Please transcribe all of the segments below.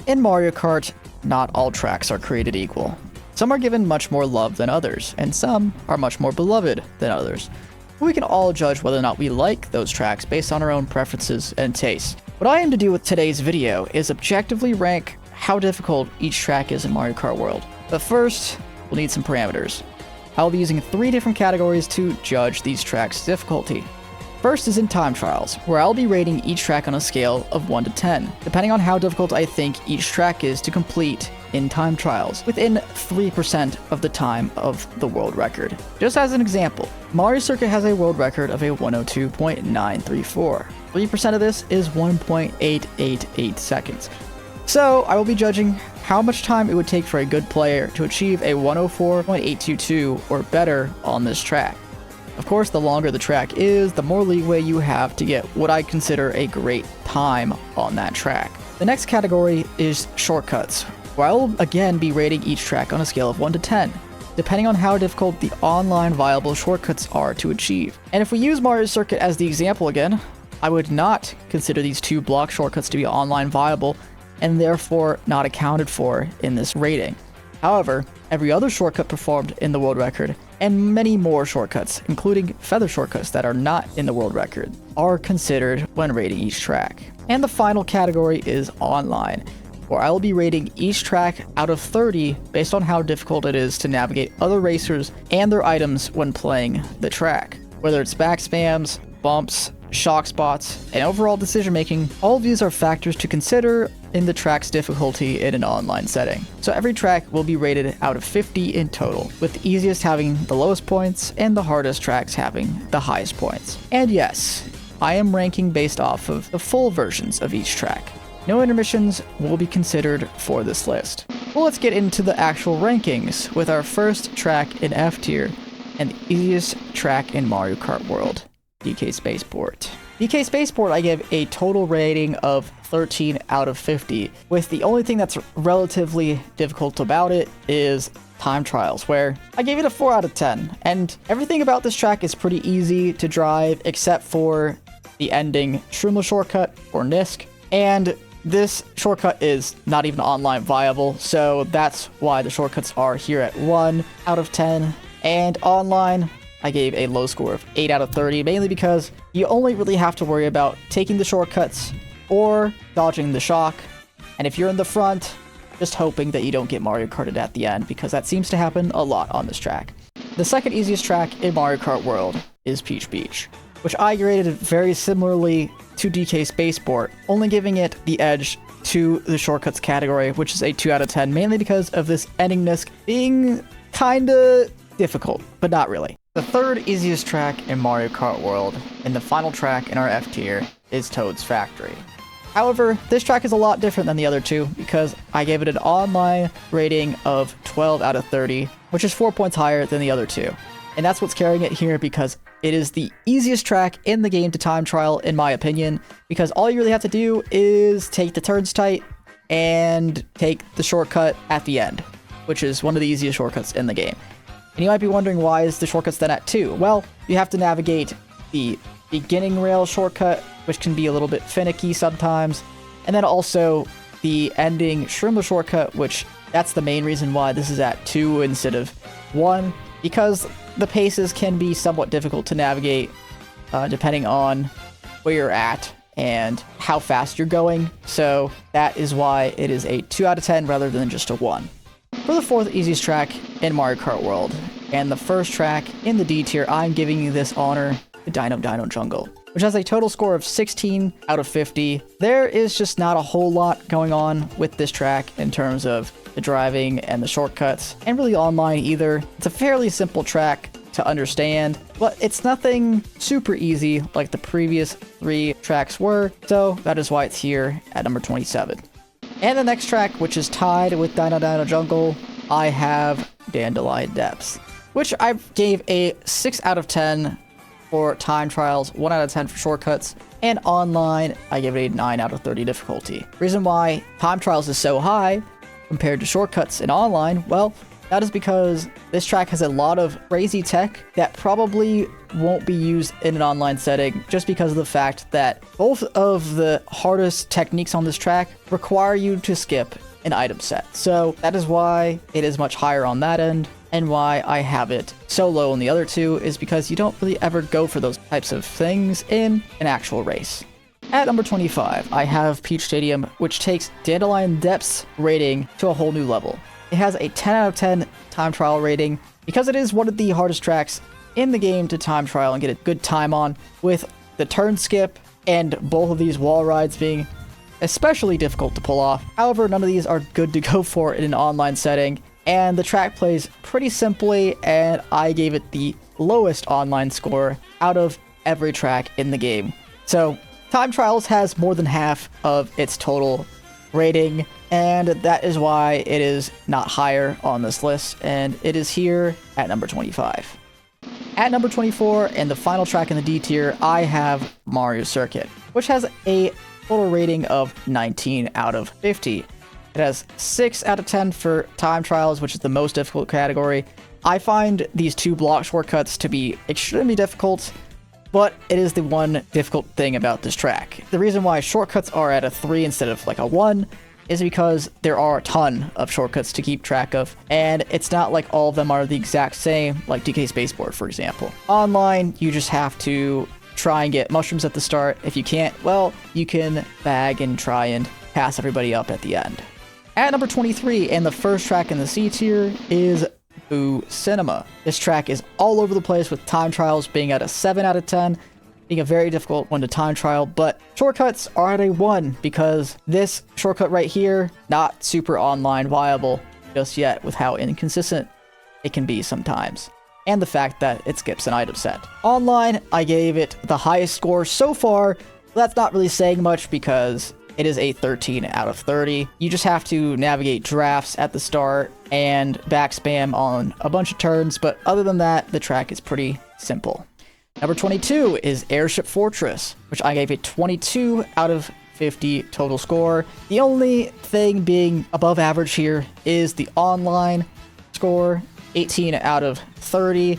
In Mario Kart, not all tracks are created equal. Some are given much more love than others, and some are much more beloved than others. We can all judge whether or not we like those tracks based on our own preferences and tastes. What I aim to do with today's video is objectively rank how difficult each track is in Mario Kart World. But first, we'll need some parameters. I'll be using 3 different categories to judge these tracks' difficulty. First is in time trials, where I'll be rating each track on a scale of 1 to 10, depending on how difficult I think each track is to complete in time trials, within 3% of the time of the world record. Just as an example, Mario Circuit has a world record of a 102.934. 3% of this is 1.888 seconds. So I will be judging how much time it would take for a good player to achieve a 104.822 or better on this track. Of course, the longer the track is, the more leeway you have to get what I consider a great time on that track. The next category is shortcuts, where I will again be rating each track on a scale of 1 to 10, depending on how difficult the online viable shortcuts are to achieve. And if we use Mario Circuit as the example again, I would not consider these 2 block shortcuts to be online viable, and therefore not accounted for in this rating. However, every other shortcut performed in the world record, and many more shortcuts, including feather shortcuts that are not in the world record, are considered when rating each track. And the final category is online, where I will be rating each track out of 30 based on how difficult it is to navigate other racers and their items when playing the track. Whether it's back spams, bumps, shock spots, and overall decision making, all of these are factors to consider in the track's difficulty in an online setting. So every track will be rated out of 50 in total, with the easiest having the lowest points and the hardest tracks having the highest points. And yes, I am ranking based off of the full versions of each track. No intermissions will be considered for this list. Well, let's get into the actual rankings with our first track in F tier and the easiest track in Mario Kart World, DK Spaceport. DK Spaceport I give a total rating of 13 out of 50, with the only thing that's relatively difficult about it is time trials, where I gave it a 4 out of 10, and everything about this track is pretty easy to drive except for the ending shroomless shortcut, or NISC, and this shortcut is not even online viable, so that's why the shortcuts are here at 1 out of 10, and online I gave a low score of 8 out of 30, mainly because you only really have to worry about taking the shortcuts or dodging the shock, and if you're in the front, just hoping that you don't get Mario Karted at the end, because that seems to happen a lot on this track. The second easiest track in Mario Kart World is Peach Beach, which I graded very similarly to DK Spaceport, only giving it the edge to the shortcuts category, which is a 2 out of 10, mainly because of this ending NISC being kinda difficult, but not really. The third easiest track in Mario Kart World, and the final track in our F tier, is Toad's Factory. However, this track is a lot different than the other 2 because I gave it an online rating of 12 out of 30, which is 4 points higher than the other 2. And that's what's carrying it here, because it is the easiest track in the game to time trial, in my opinion, because all you really have to do is take the turns tight and take the shortcut at the end, which is one of the easiest shortcuts in the game. And you might be wondering, why is the shortcuts then at 2? Well, you have to navigate the beginning rail shortcut, which can be a little bit finicky sometimes, and then also the ending shroomless shortcut, which that's the main reason why this is at 2 instead of 1, because the paces can be somewhat difficult to navigate depending on where you're at and how fast you're going, so that is why it is a 2 out of 10 rather than just a 1. For the fourth easiest track in Mario Kart World, and the first track in the D tier, I'm giving you this honor, the Dino Jungle, which has a total score of 16 out of 50. There is just not a whole lot going on with this track in terms of the driving and the shortcuts, and really online either. It's a fairly simple track to understand, but it's nothing super easy like the previous 3 tracks were, so that is why it's here at number 27. And the next track, which is tied with Dino Jungle, I have Dandelion Depths, which I gave a 6 out of 10 for time trials, 1 out of 10 for shortcuts, and online, I gave it a 9 out of 30 difficulty. Reason why time trials is so high compared to shortcuts in online, well, That is because this track has a lot of crazy tech that probably won't be used in an online setting just because of the fact that both of the hardest techniques on this track require you to skip an item set. So that is why it is much higher on that end, and why I have it so low on the other two is because you don't really ever go for those types of things in an actual race. At number 25, I have Peach Stadium, which takes Dandelion Depth's rating to a whole new level. It has a 10 out of 10 time trial rating because it is one of the hardest tracks in the game to time trial and get a good time on, with the turn skip and both of these wall rides being especially difficult to pull off. However, none of these are good to go for in an online setting, and the track plays pretty simply, and I gave it the lowest online score out of every track in the game. So time trials has more than half of its total rating, and that is why it is not higher on this list, and it is here at number 25. At number 24, and the final track in the D tier, I have Mario Circuit, which has a total rating of 19 out of 50. It has 6 out of 10 for time trials, which is the most difficult category. I find these two block shortcuts to be extremely difficult, but it is the one difficult thing about this track. The reason why shortcuts are at a 3 instead of like a 1 is because there are a ton of shortcuts to keep track of, and it's not like all of them are the exact same, like DK Spaceboard, for example. Online, you just have to try and get mushrooms at the start. If you can't, well, you can bag and try and pass everybody up at the end. At number 23, and the first track in the C tier, is Boo Cinema. This track is all over the place, with time trials being at a 7 out of 10, being a very difficult one to time trial, but shortcuts are at a 1 because this shortcut right here, not super online viable just yet with how inconsistent it can be sometimes, and the fact that it skips an item set. Online, I gave it the highest score so far. That's not really saying much because it is a 13 out of 30. You just have to navigate drafts at the start and back spam on a bunch of turns, but other than that, the track is pretty simple. Number 22 is Airship Fortress, which I gave a 22 out of 50 total score. The only thing being above average here is the online score, 18 out of 30.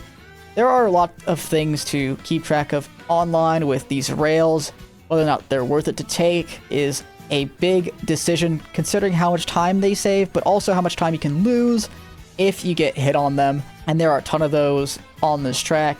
There are a lot of things to keep track of online with these rails. Whether or not they're worth it to take is a big decision, considering how much time they save, but also how much time you can lose if you get hit on them, and there are a ton of those on this track.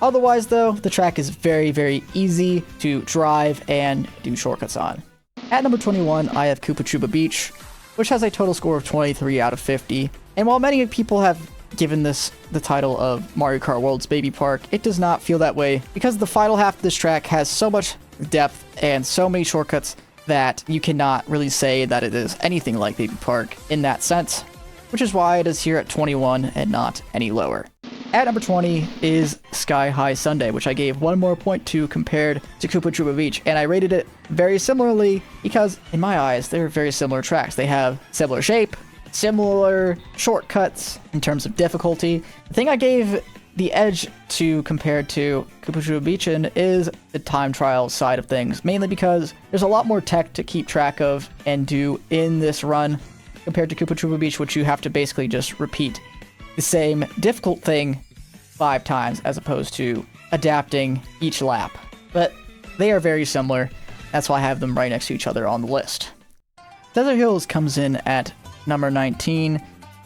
Otherwise, though, the track is very, very easy to drive and do shortcuts on. At number 21, I have Koopa Troopa Beach, which has a total score of 23 out of 50. And while many people have given this the title of Mario Kart World's Baby Park, it does not feel that way because the final half of this track has so much depth and so many shortcuts that you cannot really say that it is anything like Baby Park in that sense, which is why it is here at 21 and not any lower. At number 20 is Sky High Sundae, which I gave one more point to compared to Koopa Troopa Beach, and I rated it very similarly because, in my eyes, they're very similar tracks. They have similar shape, similar shortcuts in terms of difficulty. The thing I gave the edge to compared to Koopa Troopa Beach in is the time trial side of things, mainly because there's a lot more tech to keep track of and do in this run compared to Koopa Troopa Beach, which you have to basically just repeat the same difficult thing 5 times as opposed to adapting each lap. But they are very similar. That's why I have them right next to each other on the list. Desert Hills comes in at number 19,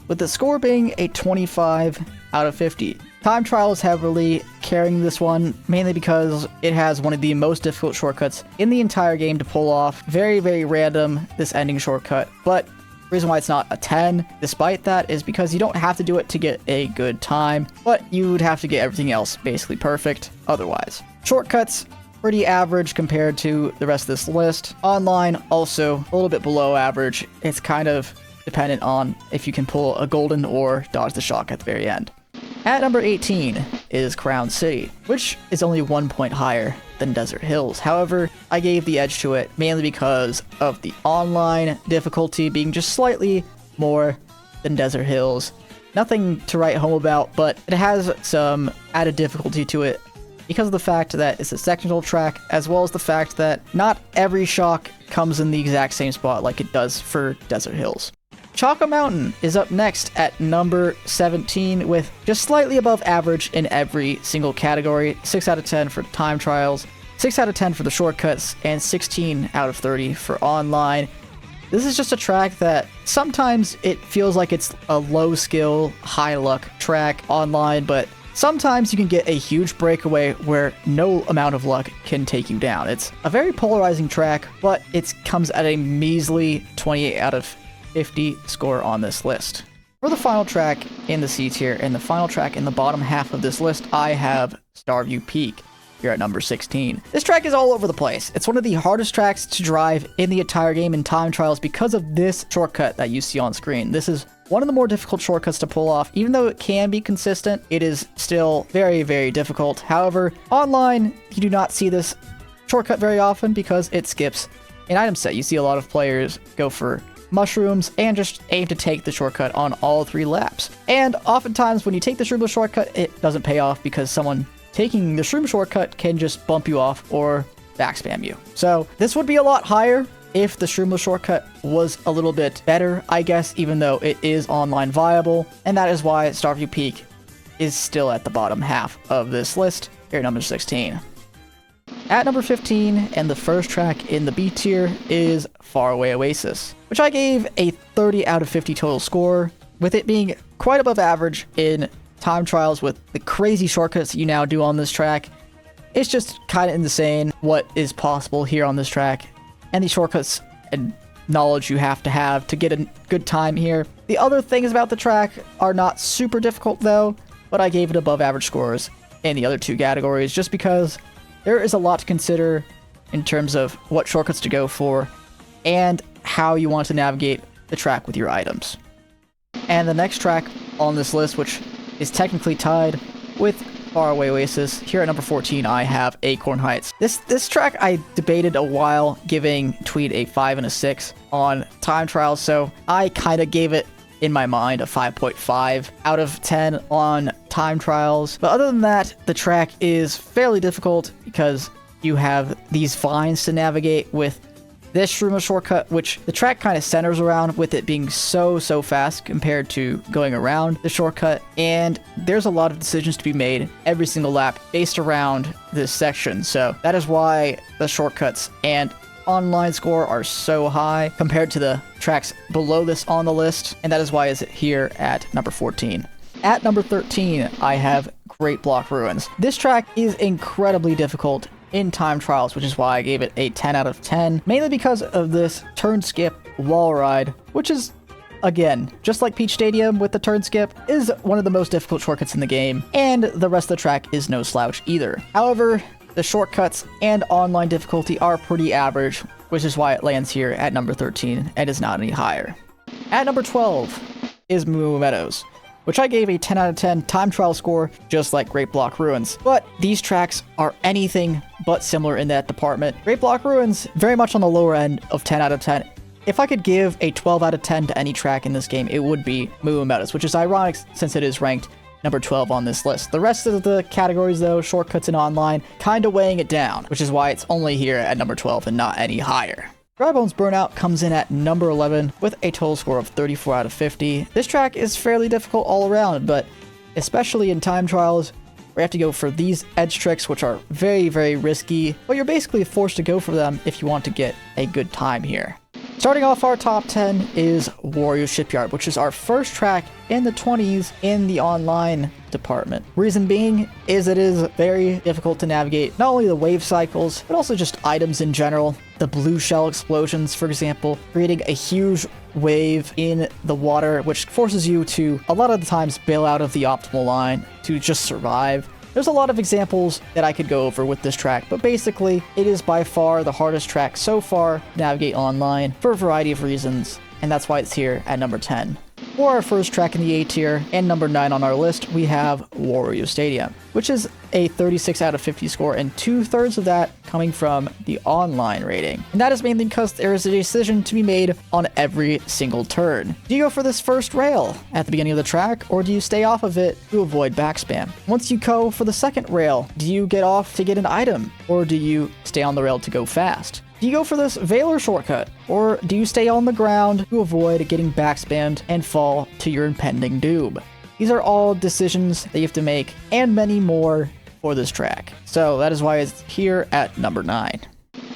with the score being a 25 out of 50. Time trial is heavily carrying this one, mainly because it has one of the most difficult shortcuts in the entire game to pull off. Very, very random, this ending shortcut, but the reason why it's not a 10, despite that, is because you don't have to do it to get a good time, but you would have to get everything else basically perfect otherwise. Shortcuts, pretty average compared to the rest of this list. Online, also a little bit below average. It's kind of dependent on if you can pull a golden or dodge the shock at the very end. At number 18 is Crown City, which is only 1 point higher than Desert Hills. However, I gave the edge to it mainly because of the online difficulty being just slightly more than Desert Hills. Nothing to write home about, but it has some added difficulty to it because of the fact that it's a sectional track, as well as the fact that not every shock comes in the exact same spot like it does for Desert Hills. Choco Mountain is up next at number 17 with just slightly above average in every single category. 6 out of 10 for time trials, 6 out of 10 for the shortcuts, and 16 out of 30 for online. This is just a track that sometimes it feels like it's a low skill, high luck track online, but sometimes you can get a huge breakaway where no amount of luck can take you down. It's a very polarizing track, but it comes at a measly 28 out of 50 score on this list. For the final track in the C tier and the final track in the bottom half of this list, I have Starview Peak. Here at number 16. This track is all over the place. It's one of the hardest tracks to drive in the entire game in time trials because of this shortcut that you see on screen. This is one of the more difficult shortcuts to pull off. Even though it can be consistent, it is still very, very difficult. However, online, you do not see this shortcut very often because it skips an item set. You see a lot of players go for mushrooms and just aim to take the shortcut on all 3 laps. And oftentimes when you take the shroomless shortcut, it doesn't pay off because someone taking the shroom shortcut can just bump you off or backspam you. So this would be a lot higher if the shroomless shortcut was a little bit better, I guess, even though it is online viable. And that is why Starview Peak is still at the bottom half of this list, here at number 16. At number 15, and the first track in the B tier, is Faraway Oasis, which I gave a 30 out of 50 total score, with it being quite above average in time trials with the crazy shortcuts you now do on this track. It's just kind of insane what is possible here on this track, and the shortcuts and knowledge you have to get a good time here. The other things about the track are not super difficult though, but I gave it above average scores in the other 2 categories just because there is a lot to consider in terms of what shortcuts to go for and how you want to navigate the track with your items. And the next track on this list, which is technically tied with Faraway Oasis, here at number 14, I have Acorn Heights. This track I debated a while giving Tweed a 5 and a 6 on time trials, so I kind of gave it in my mind a 5.5 out of 10 on time trials. But other than that, the track is fairly difficult because you have these vines to navigate with this shroomless shortcut, which the track kind of centers around with it being so fast compared to going around the shortcut. And there's a lot of decisions to be made every single lap based around this section. So that is why the shortcuts and online score are so high compared to the tracks below this on the list. And that is why it's here at number 14. At number 13, I have Great Block Ruins. This track is incredibly difficult in time trials, which is why I gave it a 10 out of 10, mainly because of this turn skip wall ride, which is, again, just like Peach Stadium with the turn skip, is one of the most difficult shortcuts in the game, and the rest of the track is no slouch either. However, the shortcuts and online difficulty are pretty average, which is why it lands here at number 13 and is not any higher. At number 12 is Moo Meadows, which I gave a 10 out of 10 time trial score, just like Great Block Ruins. But these tracks are anything but similar in that department. Great Block Ruins, very much on the lower end of 10 out of 10. If I could give a 12 out of 10 to any track in this game, it would be Moo Meadows, which is ironic since it is ranked number 12 on this list. The rest of the categories though, shortcuts and online, kinda weighing it down, which is why it's only here at number 12 and not any higher. Drybones Burnout comes in at number 11 with a total score of 34 out of 50. This track is fairly difficult all around, but especially in time trials, where you have to go for these edge tricks, which are very risky, but you're basically forced to go for them if you want to get a good time here. Starting off our top 10 is Warrior Shipyard, which is our first track in the 20s in the online department. Reason being is it is very difficult to navigate not only the wave cycles, but also just items in general. The blue shell explosions, for example, creating a huge wave in the water, which forces you to, a lot of the times, bail out of the optimal line to just survive. There's a lot of examples that I could go over with this track, but basically, it is by far the hardest track so far to navigate online for a variety of reasons, and that's why it's here at number 10. For our first track in the A tier, and number 9 on our list, we have Wario Stadium, which is a 36 out of 50 score, and 2/3 of that coming from the online rating. And that is mainly because there is a decision to be made on every single turn. Do you go for this first rail at the beginning of the track, or do you stay off of it to avoid backspam? Once you go for the second rail, do you get off to get an item, or do you stay on the rail to go fast? Do you go for this Valor shortcut, or do you stay on the ground to avoid getting backspammed and fall to your impending doom? These are all decisions that you have to make, and many more for this track. So that is why it's here at number 9.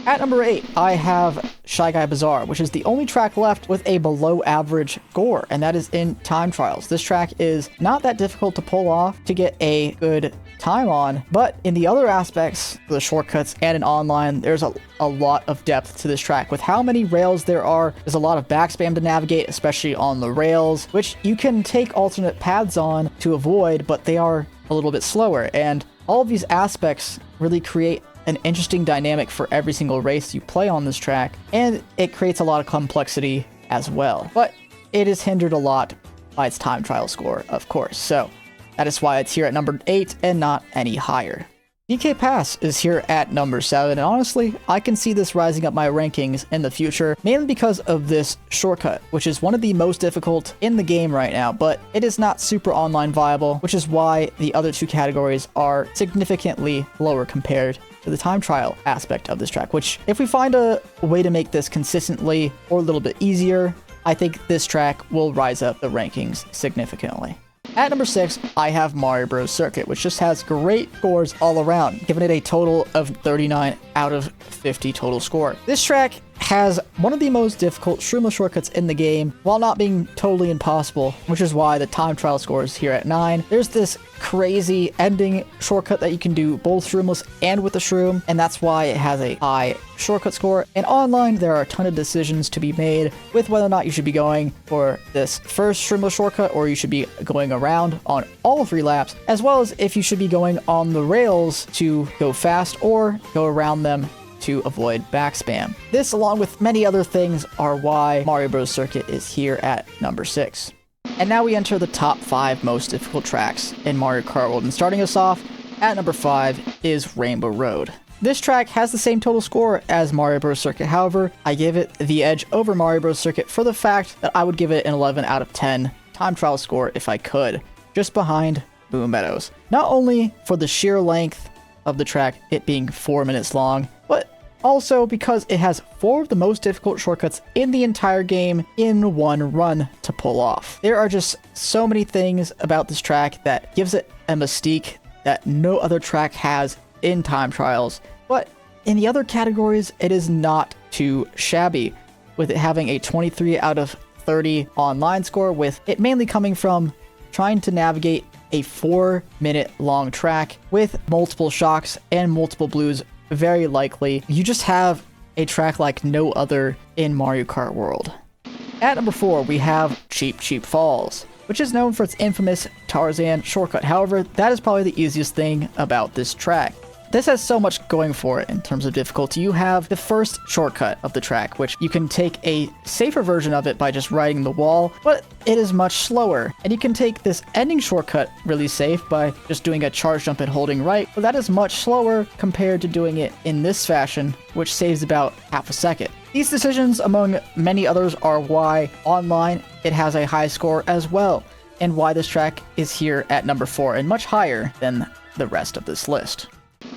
At number 8, I have Shy Guy Bazaar, which is the only track left with a below average score, and that is in time trials. This track is not that difficult to pull off to get a good time on, but in the other aspects, the shortcuts and in online, there's a lot of depth to this track. With how many rails there are, there's a lot of backspam to navigate, especially on the rails, which you can take alternate paths on to avoid, but they are a little bit slower. And all of these aspects really create an interesting dynamic for every single race you play on this track, and it creates a lot of complexity as well. But it is hindered a lot by its time trial score, of course, so that is why it's here at number 8 and not any higher. DK Pass is here at number 7, and honestly, I can see this rising up my rankings in the future, mainly because of this shortcut, which is one of the most difficult in the game right now, but it is not super online viable, which is why the other two categories are significantly lower compared to the time trial aspect of this track, which if we find a way to make this consistently or a little bit easier, I think this track will rise up the rankings significantly. At number 6, I have Mario Bros. Circuit, which just has great scores all around, giving it a total of 39 out of 50 total score. This track has one of the most difficult shroomless shortcuts in the game, while not being totally impossible, which is why the time trial score is here at 9. There's this crazy ending shortcut that you can do both shroomless and with the shroom, and that's why it has a high shortcut score. And online, there are a ton of decisions to be made with whether or not you should be going for this first shroomless shortcut, or you should be going around on all 3 laps, as well as if you should be going on the rails to go fast or go around them to avoid backspam. This, along with many other things, are why Mario Bros. Circuit is here at number 6. And now we enter the top 5 most difficult tracks in Mario Kart World, and starting us off at number 5 is Rainbow Road. This track has the same total score as Mario Bros. Circuit, however, I give it the edge over Mario Bros. Circuit for the fact that I would give it an 11 out of 10 time trial score if I could, just behind Boom Meadows. Not only for the sheer length of the track, it being 4 minutes long, but also because it has 4 of the most difficult shortcuts in the entire game in one run to pull off. There are just so many things about this track that gives it a mystique that no other track has in time trials, but in the other categories, it is not too shabby, with it having a 23 out of 30 online score, with it mainly coming from trying to navigate a 4-minute long track with multiple shocks and multiple blues. Very likely, you just have a track like no other in Mario Kart World. At number 4, we have Cheap Cheap Falls, which is known for its infamous Tarzan shortcut. However, that is probably the easiest thing about this track. This has so much going for it in terms of difficulty. You have the first shortcut of the track, which you can take a safer version of it by just riding the wall, but it is much slower. And you can take this ending shortcut really safe by just doing a charge jump and holding right, but that is much slower compared to doing it in this fashion, which saves about half a second. These decisions, among many others, are why online it has a high score as well, and why this track is here at number 4 and much higher than the rest of this list.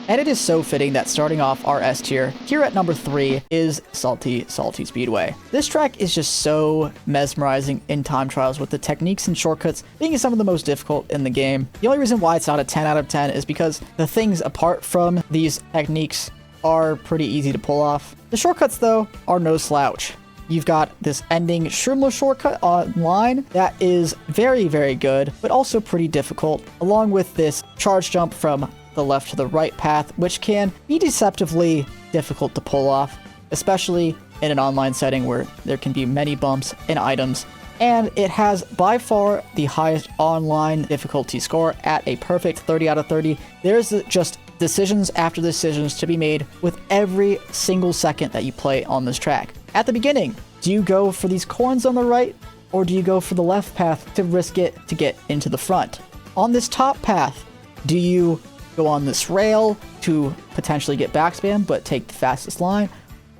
And it is so fitting that starting off our S tier, here at number 3 is Salty Speedway. This track is just so mesmerizing in time trials, with the techniques and shortcuts being some of the most difficult in the game. The only reason why it's not a 10 out of 10 is because the things apart from these techniques are pretty easy to pull off. The shortcuts, though, are no slouch. You've got this ending shroomless shortcut online that is very, very good, but also pretty difficult, along with this charge jump from the left to the right path, which can be deceptively difficult to pull off, especially in an online setting where there can be many bumps and items. And it has by far the highest online difficulty score at a perfect 30 out of 30. There's just decisions after decisions to be made with every single second that you play on this track. At the beginning, do you go for these coins on the right, or do you go for the left path to risk it to get into the front? On this top path, do you go on this rail to potentially get backspam but take the fastest line,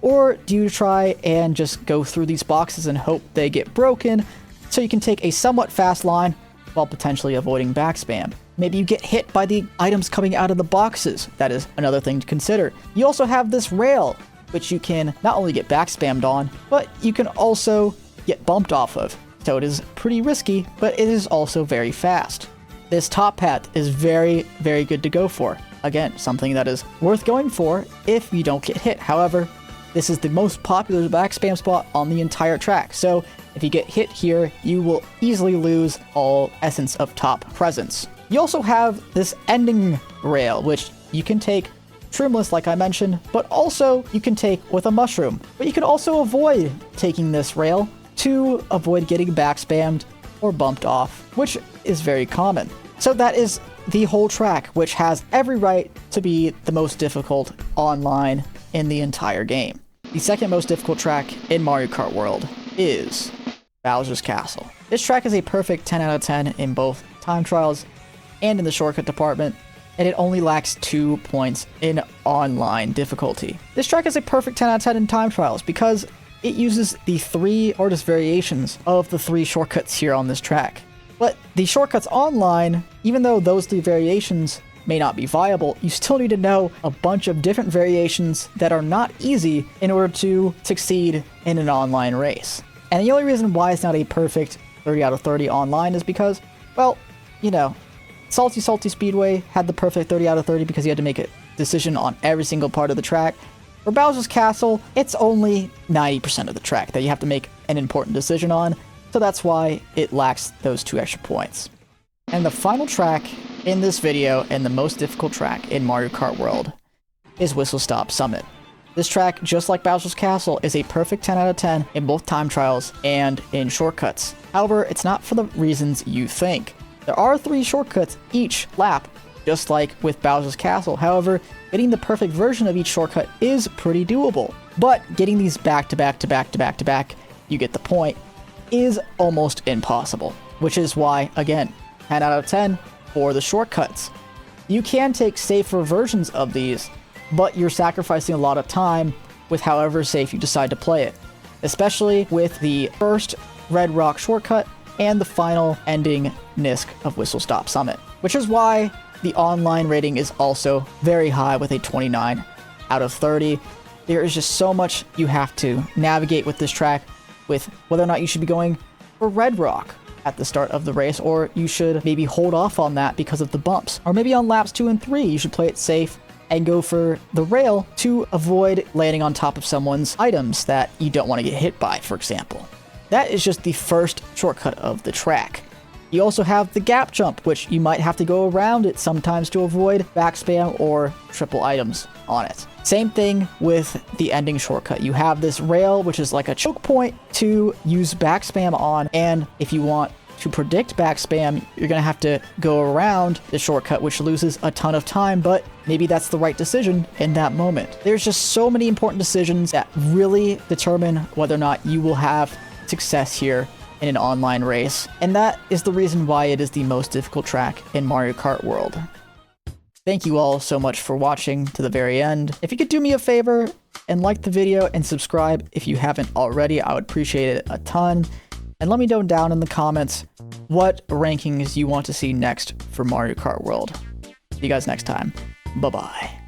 or do you try and just go through these boxes and hope they get broken so you can take a somewhat fast line while potentially avoiding backspam? Maybe you get hit by the items coming out of the boxes. That is another thing to consider. You also have this rail which you can not only get back spammed on, but you can also get bumped off of. So it is pretty risky, but it is also very fast. This top path is very, very good to go for. Again, something that is worth going for if you don't get hit. However, this is the most popular back spam spot on the entire track. So if you get hit here, you will easily lose all essence of top presence. You also have this ending rail, which you can take shroomless, like I mentioned, but also you can take with a mushroom. But you can also avoid taking this rail to avoid getting back spammed or bumped off, which is very common. So that is the whole track, which has every right to be the most difficult online in the entire game. The second most difficult track in Mario Kart World is Bowser's Castle. This track is a perfect 10 out of 10 in both time trials and in the shortcut department, and it only lacks 2 points in online difficulty. This track is a perfect 10 out of 10 in time trials because it uses the 3 hardest variations of the 3 shortcuts here on this track. But the shortcuts online, even though those 3 variations may not be viable, you still need to know a bunch of different variations that are not easy in order to succeed in an online race. And the only reason why it's not a perfect 30 out of 30 online is because, well, you know, Salty Speedway had the perfect 30 out of 30 because you had to make a decision on every single part of the track. For Bowser's Castle, it's only 90% of the track that you have to make an important decision on, so that's why it lacks those 2 extra points. And the final track in this video, and the most difficult track in Mario Kart World, is Whistle Stop Summit. This track, just like Bowser's Castle, is a perfect 10 out of 10 in both time trials and in shortcuts. However, it's not for the reasons you think. There are 3 shortcuts each lap, just like with Bowser's Castle. However, getting the perfect version of each shortcut is pretty doable. But getting these back to back to back to back to back, you get the point, is almost impossible. Which is why, again, 10 out of 10 for the shortcuts. You can take safer versions of these, but you're sacrificing a lot of time with however safe you decide to play it. Especially with the first Red Rock shortcut and the final ending Nisk of Whistle Stop Summit. Which is why the online rating is also very high with a 29 out of 30. There is just so much you have to navigate with this track, with whether or not you should be going for Red Rock at the start of the race, or you should maybe hold off on that because of the bumps. Or maybe on laps 2 and 3, you should play it safe and go for the rail to avoid landing on top of someone's items that you don't want to get hit by, for example. That is just the first shortcut of the track. You also have the gap jump, which you might have to go around it sometimes to avoid back spam or triple items on it. Same thing with the ending shortcut. You have this rail, which is like a choke point to use back spam on, and if you want to predict back spam, you're gonna have to go around the shortcut, which loses a ton of time, but maybe that's the right decision in that moment. There's just so many important decisions that really determine whether or not you will have success here in an online race, and that is the reason why it is the most difficult track in Mario Kart World. Thank you all so much for watching to the very end. If you could do me a favor and like the video and subscribe if you haven't already, I would appreciate it a ton. And let me know down in the comments what rankings you want to see next for Mario Kart World. See you guys next time. Bye-bye.